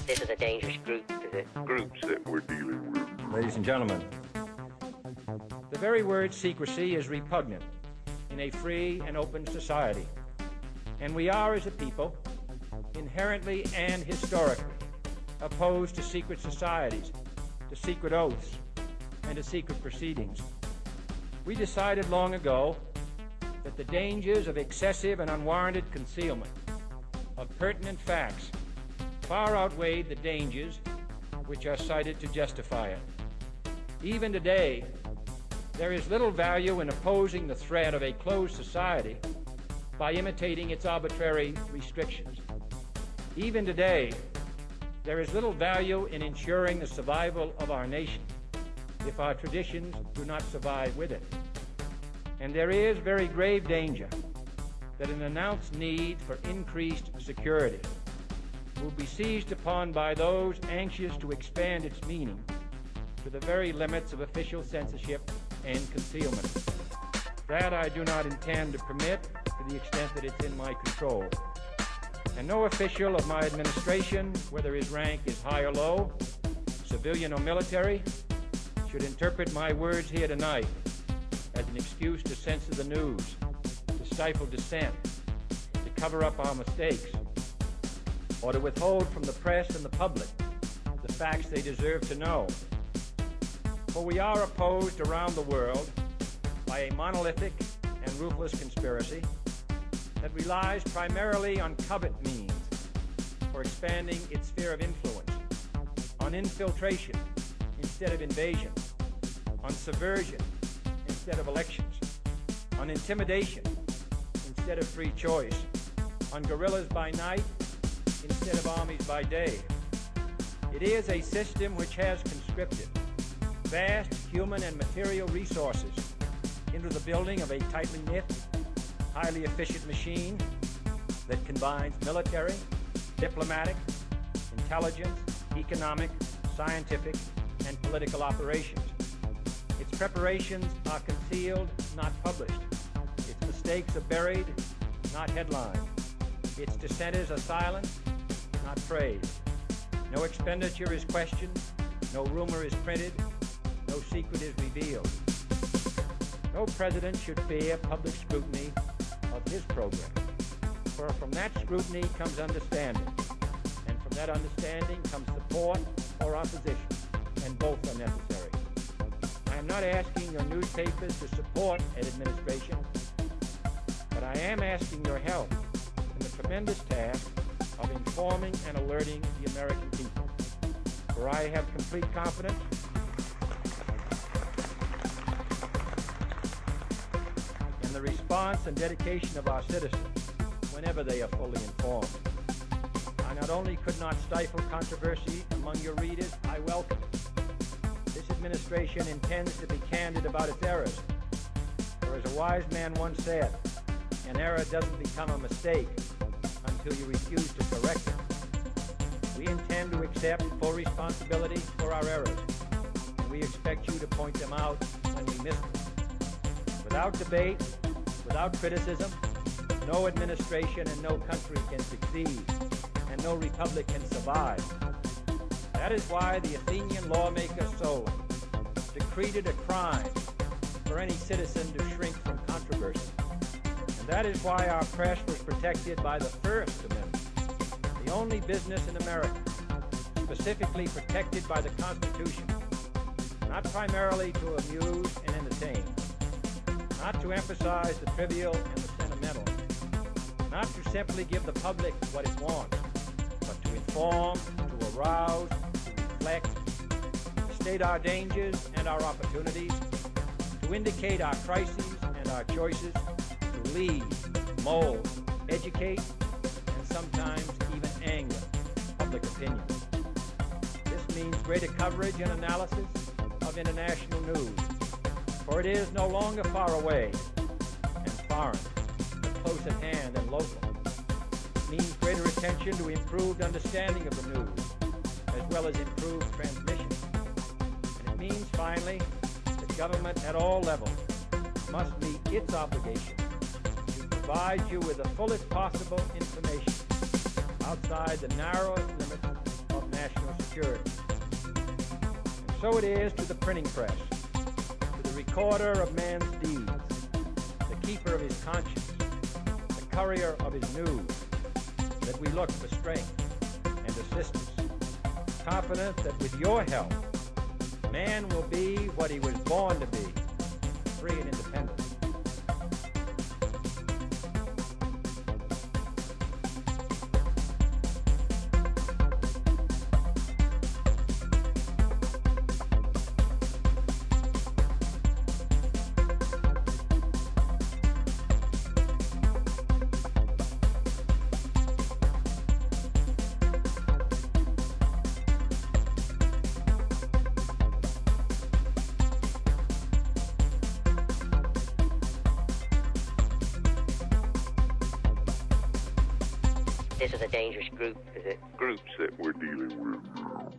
This is a dangerous group, is it? Groups that we're dealing with. Ladies and gentlemen, the very word secrecy is repugnant in a free and open society. And we are, as a people, inherently and historically opposed to secret societies, to secret oaths, and to secret proceedings. We decided long ago that the dangers of excessive and unwarranted concealment of pertinent facts far outweighed the dangers which are cited to justify it. Even today, there is little value in opposing the threat of a closed society by imitating its arbitrary restrictions. Even today, there is little value in ensuring the survival of our nation if our traditions do not survive with it. And there is very grave danger that an announced need for increased security will be seized upon by those anxious to expand its meaning to the very limits of official censorship and concealment. That I do not intend to permit to the extent that it's in my control. And no official of my administration, whether his rank is high or low, civilian or military, should interpret my words here tonight as an excuse to censor the news, to stifle dissent, to cover up our mistakes, or to withhold from the press and the public the facts they deserve to know. For we are opposed around the world by a monolithic and ruthless conspiracy that relies primarily on covert means for expanding its sphere of influence, on infiltration instead of invasion, on subversion instead of elections, on intimidation instead of free choice, on guerrillas by night instead of armies by day. It is a system which has conscripted vast human and material resources into the building of a tightly knit, highly efficient machine that combines military, diplomatic, intelligence, economic, scientific, and political operations. Its preparations are concealed, not published. Its mistakes are buried, not headlined. Its dissenters are silenced, not praised. No expenditure is questioned, no rumor is printed, no secret is revealed. No president should fear public scrutiny of his program, for from that scrutiny comes understanding, and from that understanding comes support or opposition, and both are necessary. I am not asking your newspapers to support an administration, but I am asking your help in the tremendous task of informing and alerting the American people, for I have complete confidence in the response and dedication of our citizens whenever they are fully informed. I not only could not stifle controversy among your readers, I welcome it. This administration intends to be candid about its errors, for as a wise man once said, an error doesn't become a mistake until you refuse to correct it. We intend to accept full responsibility for our errors, and we expect you to point them out when we miss them. Without debate, without criticism, no administration and no country can succeed, and no republic can survive. That is why the Athenian lawmaker Solon decreed it a crime for any citizen to shrink from controversy. And that is why our press was protected by the First Amendment, the only business in America specifically protected by the Constitution, not primarily to amuse and entertain, not to emphasize the trivial and the sentimental, not to simply give the public what it wants, but to inform, to arouse, to reflect, to state our dangers and our opportunities, to indicate our crises and our choices, to lead, mold, educate, and sometimes even anger public opinion. This means greater coverage and analysis of international news, for it is no longer far away and foreign, but close at hand and local. It means greater attention to improved understanding of the news, as well as improved transmission. And it means, finally, that government at all levels must meet its obligation to provide you with the fullest possible information outside the narrowest limits of purity. And so it is to the printing press, to the recorder of man's deeds, the keeper of his conscience, the courier of his news, that we look for strength and assistance, confident that with your help, man will be what he was born to be, free and independent. This is a dangerous group, is it? Groups that we're dealing with now.